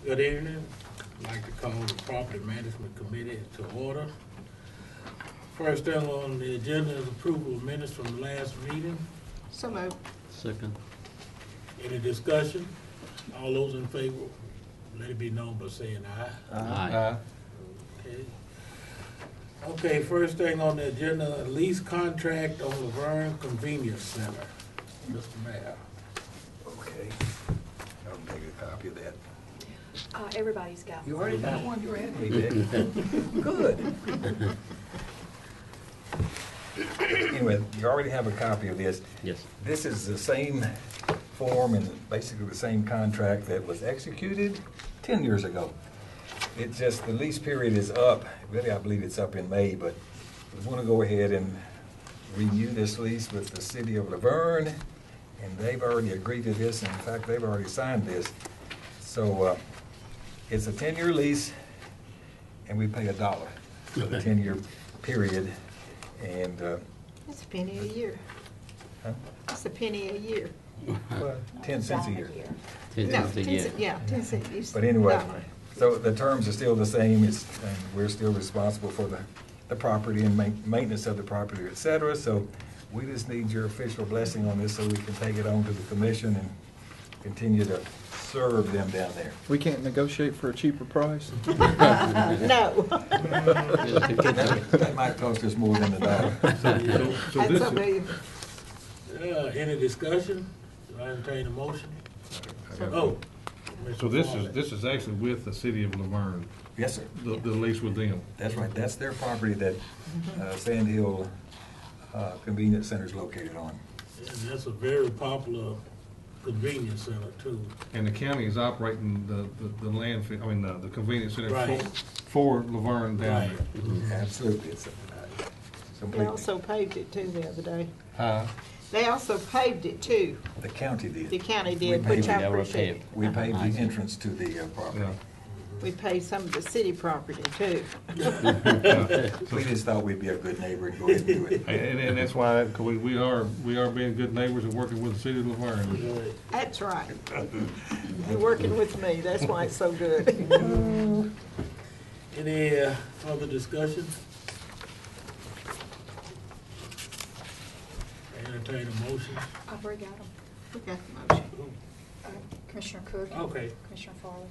Good evening. I'd like to call the Property Management Committee to order. First thing on the agenda is approval of minutes from the last meeting. So moved. Second. Any discussion? All those in favor, let it be known by saying aye. Aye. Okay. Okay, first thing on the agenda, lease contract on Laverne Convenience Center. Mr. Mayor. Okay, I'll take a copy of that. Everybody's got You one. already got one, you're ahead of me, Vic. Good. Anyway, you already have a copy of this. Yes. This is the same form and basically the same contract that was executed 10 years ago. It's just the lease period is up. Really, I believe it's up in May, but we want to go ahead and renew this lease with the city of Laverne, and they've already agreed to this. In fact, they've already signed this. So it's a 10-year lease, and we pay $1 for the 10-year period. And That's a penny a year. huh? That's a penny a year. Well, 10 cents a year. No, 10 cents a 10 year. cents, yeah, 10 cents. But anyway, $1. so the terms are still the same. And we're still responsible for the property and maintenance of the property, et cetera. So we just need your official blessing on this so we can take it on to the commission and continue to serve them down there. We can't negotiate for a cheaper price? No. That might cost us more than $1. That's this is, unbelievable. Any discussion? Do I entertain a motion? Oh. so this is actually with the city of Laverne, Yes, sir. the lease with them. That's right. That's their property that Sand Hill Convenience Center is located on. And that's a very popular convenience center too. And the county is operating the landfill, I mean, the convenience center Right. for Laverne down Right. there. Absolutely. It's They completely. also paved it too the other day. Huh? They also paved it too. The county did. The county We did, paved which I it. Yeah, we're appreciate. paved. We paved I the see. entrance to the property. Yeah. We paved some of the city property too. We just thought we'd be a good neighbor and go ahead and do it. And that's why, cause we are being good neighbors and working with the city of Laverne. That's right. You're working with me, that's why it's so good. Any other discussion? Entertain a motion? I've already got them. We got the motion. Commissioner Cook. Okay. Commissioner Farley.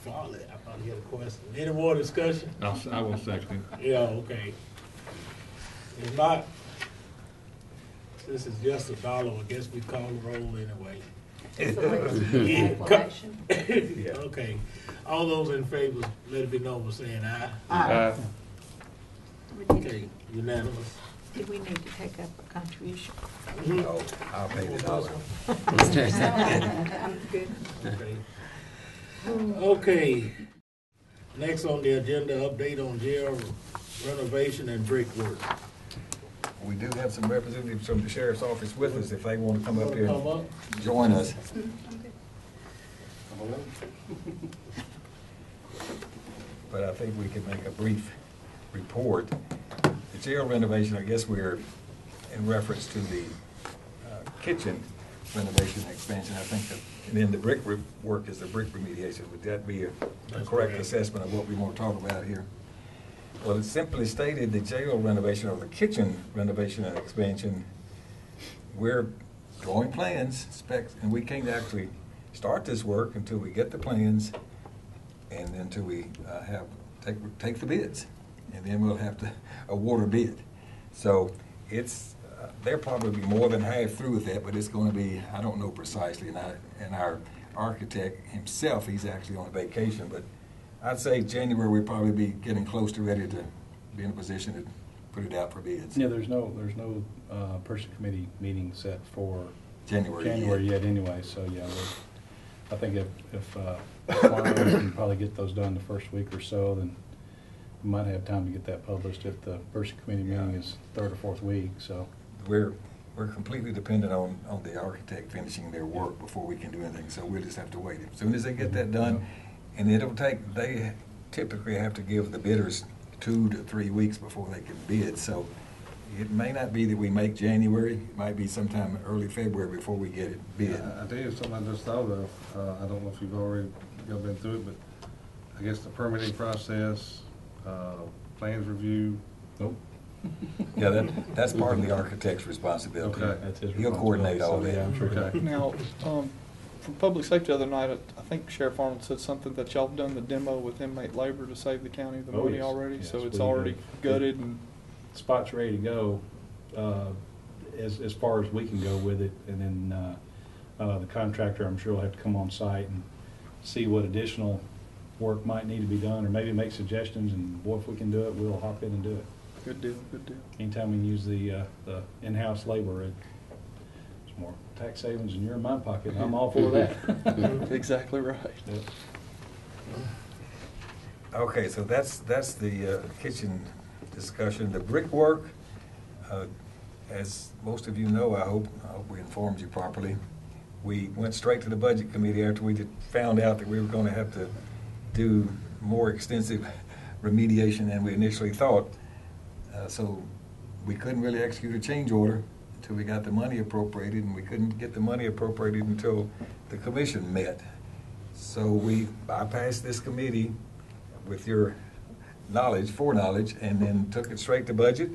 Farley, I probably had a question. Any more discussion? I will second it. Yeah, okay. If not, this is just $1. I guess we call the roll anyway. It's a lease Yeah. declaration. Okay. All those in favor, let it be known by saying aye. Aye. Okay, unanimous. Do we need to take up a contribution? No, I'll pay the $1. I'm good. Okay. Okay. Next on the agenda, update on jail renovation and brickwork. We do have some representatives from the sheriff's office with us if they want to come up here Come and up? join us. I'm good. But I think we can make a brief report. The jail renovation, I guess we're in reference to the kitchen renovation expansion. I think that, and then the brick work is the brick remediation. Would that be a That's correct correct. assessment of what we want to talk about here? Well, it's simply stated the jail renovation or the kitchen renovation and expansion, we're drawing plans, specs, and we can't actually start this work until we get the plans and until we take the bids. And then we'll have to award a bid. So it's, they'll probably be more than half through with that, but it's going to be, I don't know precisely, and our architect himself, he's actually on vacation, but I'd say January we'll probably be getting close to ready to be in a position to put it out for bids. Yeah, there's no person committee meeting set for January yet anyway, so yeah, I think if Flyer can probably get those done the first week or so, then we might have time to get that published if the person committee meeting is third or fourth week, so. We're completely dependent on the architect finishing their work before we can do anything, so we'll just have to wait. As soon as they get that done, and they typically have to give the bidders 2 to 3 weeks before they can bid, so It may not be that we make January, it might be sometime early February before we get it bid. I tell you something I just thought of, I don't know if you've already, been through it, but I guess the permitting process, plans review. Nope. Yeah, that's part of the architect's responsibility. Okay. That's his He'll coordinate all responsibility, so, that. yeah, I'm sure. Now, from public safety the other night, I think Sheriff Arnold said something that y'all have done the demo with inmate labor to save the county the Oh, money yes. already, Yes, so it's we already did. gutted and. Spot's ready to go, as far as we can go with it, and then, the contractor, I'm sure will have to come on site and see what additional work might need to be done, or maybe make suggestions, and boy, if we can do it, we'll hop in and do it. Good deal, good deal. Anytime we can use the in-house labor, it's more tax savings and you're in my pocket, and I'm all for that. Exactly right. Yep. Okay, so that's the kitchen discussion. The brickwork, as most of you know, I hope we informed you properly. We went straight to the budget committee after we found out that we were going to have to do more extensive remediation than we initially thought. So we couldn't really execute a change order until we got the money appropriated, and we couldn't get the money appropriated until the commission met. So we bypassed this committee with your foreknowledge, and then took it straight to budget.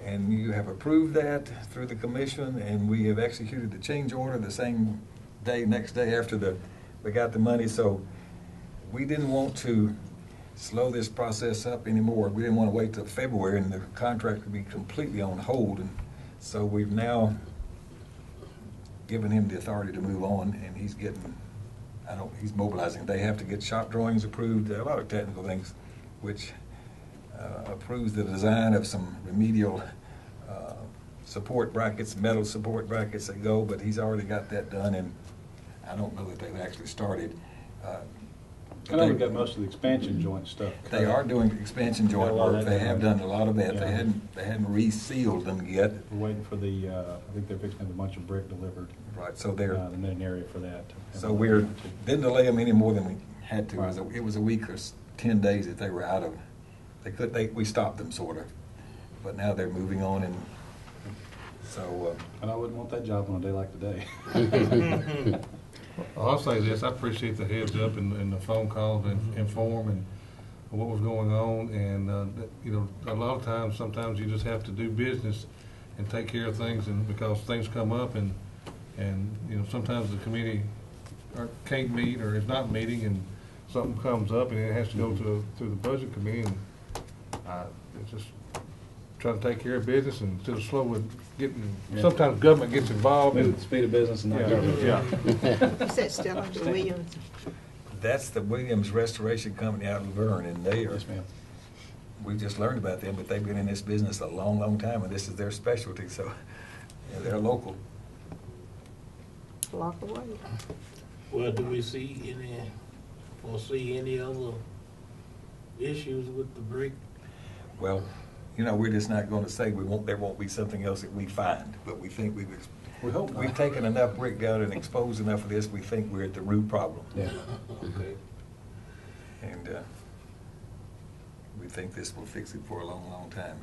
And you have approved that through the commission, and we have executed the change order the same day, next day after we got the money. So we didn't want to slow this process up anymore. We didn't want to wait till February and the contract would be completely on hold. And so we've now given him the authority to move on, and he's getting, he's mobilizing. They have to get shop drawings approved, a lot of technical things, which approves the design of some remedial support brackets, metal support brackets that go, but he's already got that done, and I don't know that they've actually started. I know we've got most of the expansion joint stuff. They are doing expansion joint Got a lot of work. that They done. have done a lot of that. Yeah. They hadn't resealed them yet. We're waiting for the, I think they're fixing to have a bunch of brick delivered. Right, so they're, The main area for that. so didn't delay them any more than we had to. It was a week or 10 days that they were out of. We stopped them sort of, but now they're moving on, and so. And I wouldn't want that job on a day like today. I'll say this, I appreciate the heads up and the phone calls and inform and what was going on, and, a lot of times, sometimes you just have to do business and take care of things, and because things come up, and sometimes the committee can't meet or is not meeting, and something comes up, and it has to go through the budget committee, and it's just trying to take care of business and instead of slow with getting, Yeah. sometimes government gets involved and. Speed of business and not government. Yeah. Is that still under Williams? That's the Williams Restoration Company out of Laverne, and they are, Yes, ma'am. we just learned about them, but they've been in this business a long, long time, and this is their specialty, so yeah, they're local. Block away. Well, do we foresee any other issues with the brick? Well, we're just not going to say there won't be something else that we find, but we think We hope not. we've taken enough brick down and exposed enough of this, we think we're at the root problem. Yeah. Okay. And we think this will fix it for a long, long time.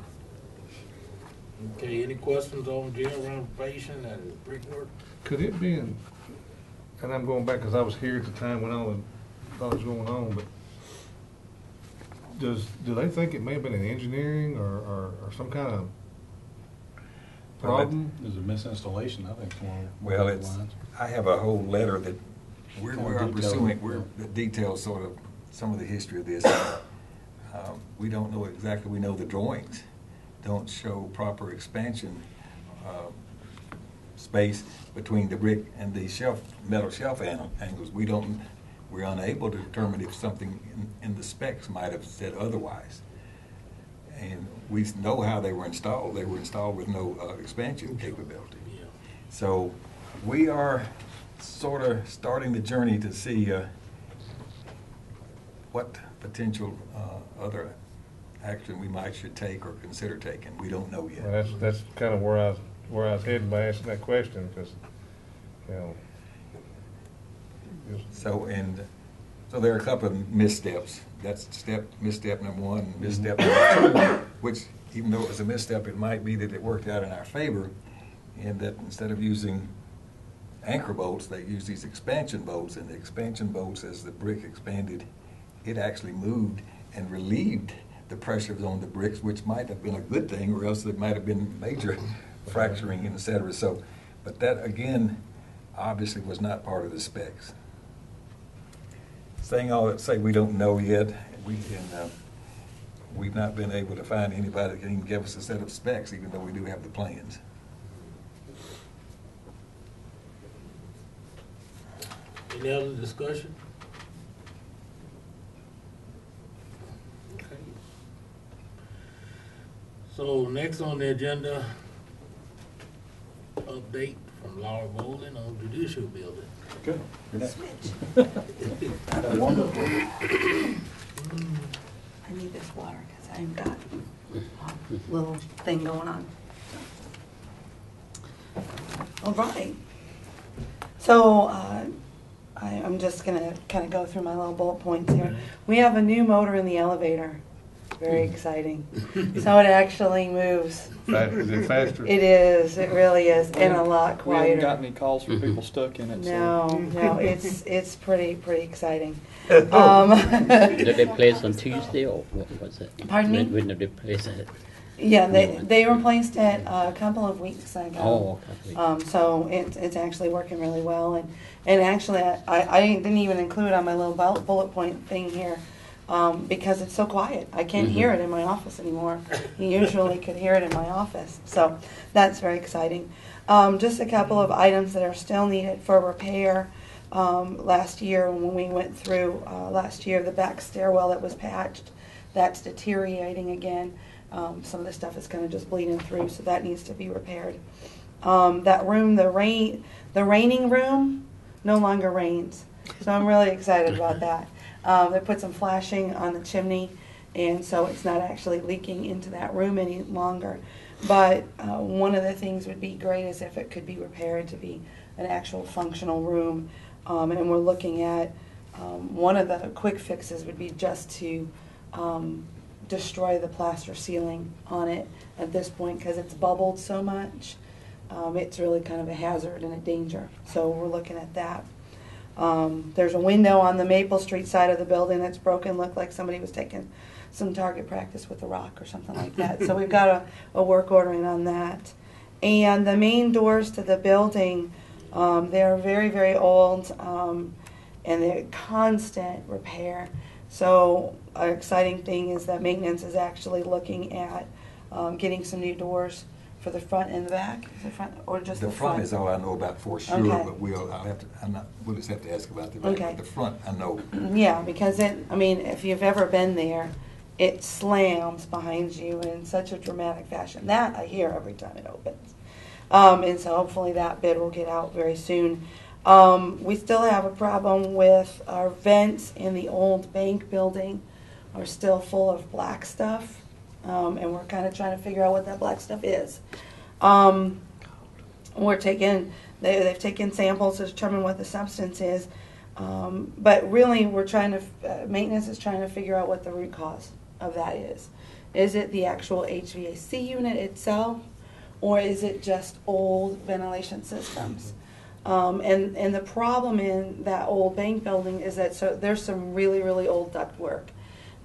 Okay, any questions on jail renovation and brickwork? Could it be, and I'm going back because I was here at the time when all was going on, but do they think it may have been an engineering or some kind of problem? There's a misinstallation, I think, more. Well, along those lines. I have a whole letter that we Kind of are detailed, pursuing, that details sort of some of the history of this. We don't know exactly, we know the drawings don't show proper expansion space between the brick and the metal shelf angles. We're unable to determine if something in the specs might have said otherwise. And we know how they were installed. They were installed with no expansion capability. Yeah. So we are sort of starting the journey to see what potential other action we should take or consider taking. We don't know yet. Well, that's kind of where I was heading by asking that question, because, just- So So there are a couple of missteps. That's misstep number one, and misstep number two, which even though it was a misstep, it might be that it worked out in our favor, in that instead of using anchor bolts, they used these expansion bolts, and the expansion bolts, as the brick expanded, it actually moved and relieved the pressures on the bricks, which might have been a good thing, or else there might have been major fracturing, et cetera. So, but that, again, obviously was not part of the specs. Saying all that, say we don't know yet, we've not been able to find anybody that can even give us a set of specs, even though we do have the plans. Any other discussion? Okay. So next on the agenda, update from Laura Bolden on judicial building. Good. You're next. I need this water because I've got a little thing going on. All right. So I'm just going to kind of go through my little bullet points here. We have a new motor in the elevator. Very exciting. So it actually moves. Is it faster? It is. It really is. And a lot We haven't got quieter. any calls from people stuck in it. No, it's pretty exciting. Did they place on Tuesday or what was it? Pardon me? When did they place it? Yeah, they replaced it a couple of weeks ago. Oh, okay. So it's actually working really well, and actually I didn't even include on my little bullet point thing here because it's so quiet. I can't hear it in my office anymore. You usually could hear it in my office, so that's very exciting. Just a couple of items that are still needed for repair. Last year when we went through the back stairwell that was patched, that's deteriorating again. Some of the stuff is kind of just bleeding through, so that needs to be repaired. That room, the raining room, no longer rains. So I'm really excited about that. They put some flashing on the chimney, and so it's not actually leaking into that room any longer. But one of the things would be great is if it could be repaired to be an actual functional room. And we're looking at one of the quick fixes would be just to destroy the plaster ceiling on it at this point because it's bubbled so much. It's really kind of a hazard and a danger. So we're looking at that. There's a window on the Maple Street side of the building that's broken. Looked like somebody was taking some target practice with a rock or something like that. So we've got a work ordering on that. And the main doors to the building, they're very, very old, and they're constant repair. So an exciting thing is that maintenance is actually looking at getting some new doors for the front and the back. Is the front or just the front? The front is all I know about for sure, Okay. but we'll just have to ask about the back. Okay. But the front, I know. Yeah, because if you've ever been there, it slams behind you in such a dramatic fashion. That I hear every time it opens. And so hopefully that bid will get out very soon. We still have a problem with our vents in the old bank building are still full of black stuff. And we're kind of trying to figure out what that black stuff is. They've taken samples to determine what the substance is. But really maintenance is trying to figure out what the root cause of that is. Is it the actual HVAC unit itself? Or is it just old ventilation systems? And the problem in that old bank building is that there's some really, really old duct work.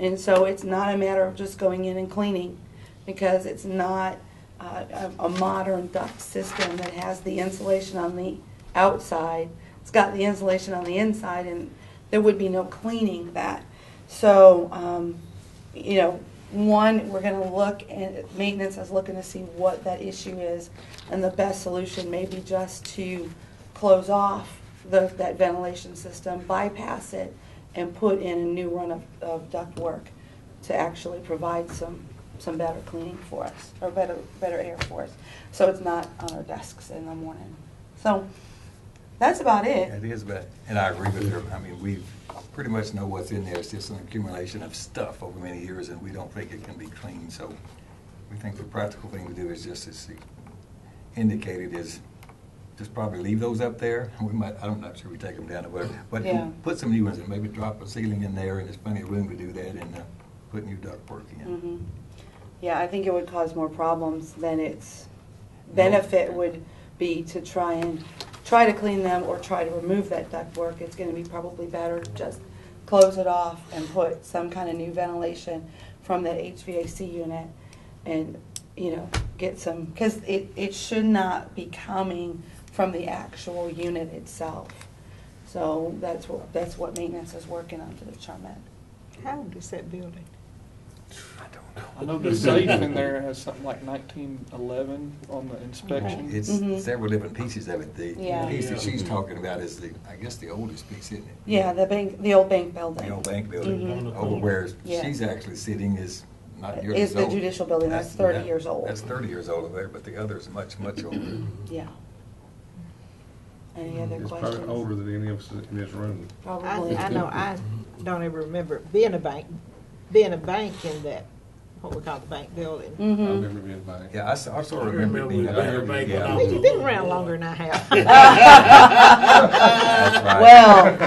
And so it's not a matter of just going in and cleaning because it's not a modern duct system that has the insulation on the outside. It's got the insulation on the inside, and there would be no cleaning that. So, we're going to look, and maintenance is looking to see what that issue is, and the best solution may be just to close off that ventilation system, bypass it, and put in a new run of duct work to actually provide some better cleaning for us, or better air for us, so it's not on our desks in the morning. So that's about it. It is bad, and I agree with her. I mean, we pretty much know what's in there. It's just an accumulation of stuff over many years, and we don't think it can be cleaned. So we think the practical thing to do is just as indicated is just probably leave those up there. We might, I'm not sure we take them down or whatever, but Yeah. put some new ones in, maybe drop a ceiling in there, and there's plenty of room to do that, and put new ductwork in. Mhm. Yeah, I think it would cause more problems than its benefit would be to try to clean them or try to remove that ductwork. It's gonna be probably better to just close it off and put some kind of new ventilation from that HVAC unit and, you know, get some, because it should not be coming from the actual unit itself. So that's what maintenance is working on to determine. How old is that building? I know the safe in there has something like 1911 on the inspection. It's Mhm. several different pieces of it. The Yeah. piece that she's talking about is I guess the oldest piece, isn't it? Yeah, the old bank building. The old bank building. Mhm. Over where Yeah. she's actually sitting is not years Is the old. judicial building, that's 30 years old. That's 30 years old over there, but the other is much, much older. Yeah. Any other It's questions? probably older than any of us in this room. Probably. I know, I don't ever remember being a bank in that, what we call the bank building. I Mm-hmm. remember being back. Yeah, I sort of remember it being I a remember bank. when I Yeah. Well, you've been around longer than I have. That's right. Well,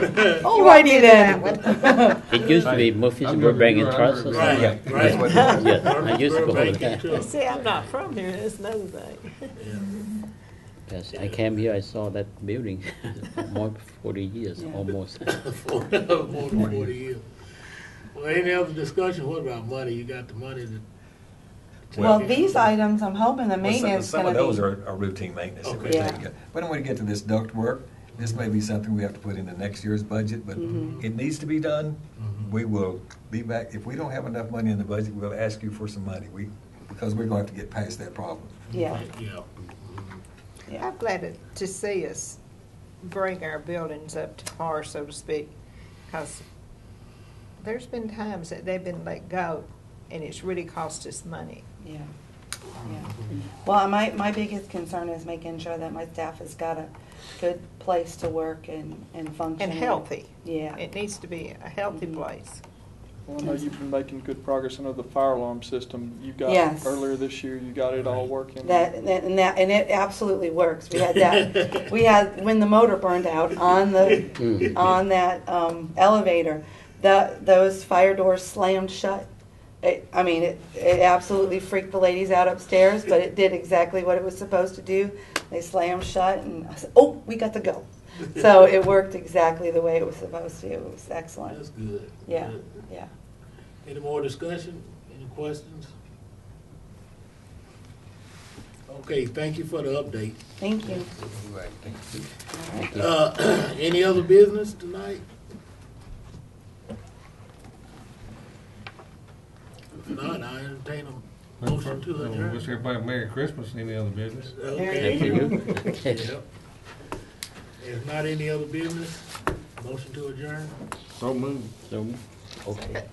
alrighty that then. It used to be Murfreesboro Bank and Trust or Right, something. right. That's what it was. Yes, I used to go over Banking there. too. See, I'm not from here, that's another thing. Yes, I came here, I saw that building for more than 40 years, Yeah. almost. More than 40 years. Well, any other discussion? What about money? You got the money to. Well, these items, I'm hoping the Well, maintenance is some gonna of those be. are routine maintenance that we Okay. take. But when we get to this duct work, this may be something we have to put into next year's budget, but Mhm. it needs to be done. Mhm. We will be back. If we don't have enough money in the budget, we'll ask you for some money. Because we're going to have to get past that problem. Yeah, Yeah. yeah. I'm glad to see us bring our buildings up to par, so to speak, because there's been times that they've been let go, and it's really cost us money. Yeah, yeah. Well, my biggest concern is making sure that my staff has got a good place to work and function. And healthy. Yeah. It needs to be a healthy place. Well, I know you've been making good progress. I know the fire alarm system you got Yes. earlier this year, you got it all working. And it absolutely works. We had that, when the motor burned out on that elevator, those fire doors slammed shut. It absolutely freaked the ladies out upstairs, but it did exactly what it was supposed to do. They slammed shut, and I said, "Oh, we got to go." So it worked exactly the way it was supposed to. It was excellent. That's good. Yeah, Good. yeah. Any more discussion? Any questions? Okay, thank you for the update. Thank you. Right, thank you. All right. Any other business tonight? If not, I entertain a motion to adjourn. Wish everybody a Merry Christmas. Any other business? Okay. Thank you. Yep. If not any other business, motion to adjourn. So moved. So, okay.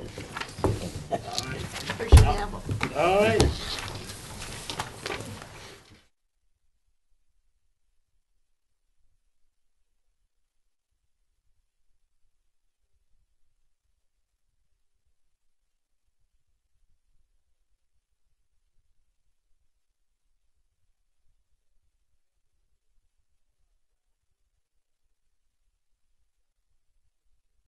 All right. Appreciate it. All right.